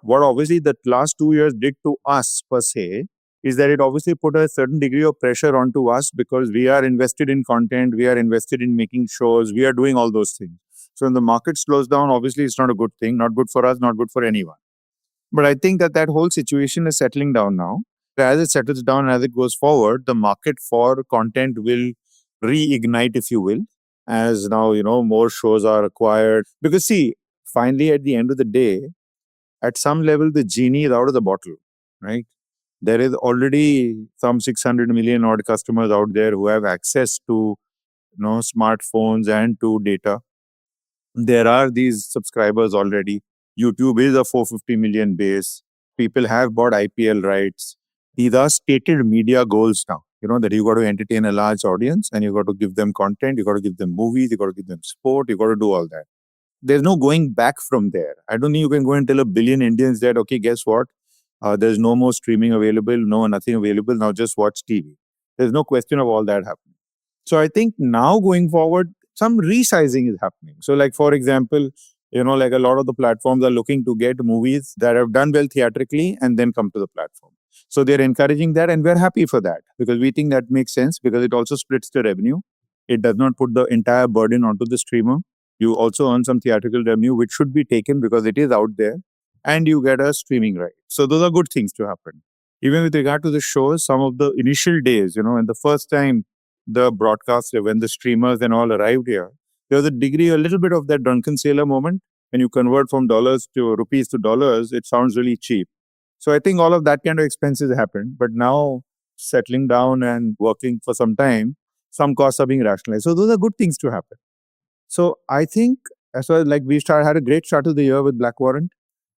What obviously the last 2 years did to us per se is that it obviously put a certain degree of pressure onto us because we are invested in content, we are invested in making shows, we are doing all those things. So when the market slows down, obviously it's not a good thing, not good for us, not good for anyone. But I think that that whole situation is settling down now. As it settles down, as it goes forward, the market for content will reignite, if you will, as now, more shows are acquired. Because see, finally, at the end of the day, at some level, the genie is out of the bottle, right? There is already some 600 million odd customers out there who have access to, smartphones and to data. There are these subscribers already. YouTube is a 450 million base. People have bought IPL rights. These are stated media goals now. That you got to entertain a large audience and you got to give them content, you got to give them movies, you got to give them sport, you got to do all that. There's no going back from there. I don't think you can go and tell a billion Indians that, okay, guess what? There's no more streaming available, no, nothing available. Now just watch TV. There's no question of all that happening. So I think now going forward, some resizing is happening. So, like for example, like a lot of the platforms are looking to get movies that have done well theatrically and then come to the platform. So they're encouraging that, and we're happy for that because we think that makes sense because it also splits the revenue. It does not put the entire burden onto the streamer. You also earn some theatrical revenue, which should be taken because it is out there, and you get a streaming right. So those are good things to happen. Even with regard to the shows, some of the initial days, when the first time the broadcaster, when the streamers and all arrived here, there was a degree, a little bit of that drunken sailor moment. When you convert from dollars to rupees to dollars, it sounds really cheap. So I think all of that kind of expenses happened. But now settling down and working for some time, some costs are being rationalized. So those are good things to happen. So I think as well, like we had a great start of the year with Black Warrant.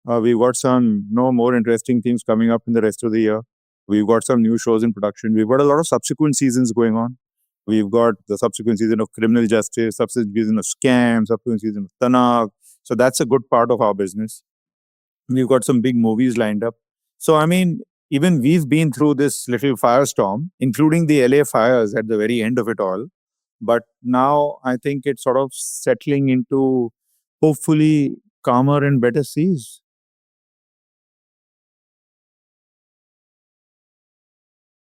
We've got some more interesting things coming up in the rest of the year. We've got some new shows in production. We've got a lot of subsequent seasons going on. We've got the subsequent season of Criminal Justice, subsequent season of Scam, subsequent season of Tanav. So that's a good part of our business. We've got some big movies lined up. So, I mean, even we've been through this little firestorm, including the LA fires at the very end of it all. But now I think it's sort of settling into hopefully calmer and better seas.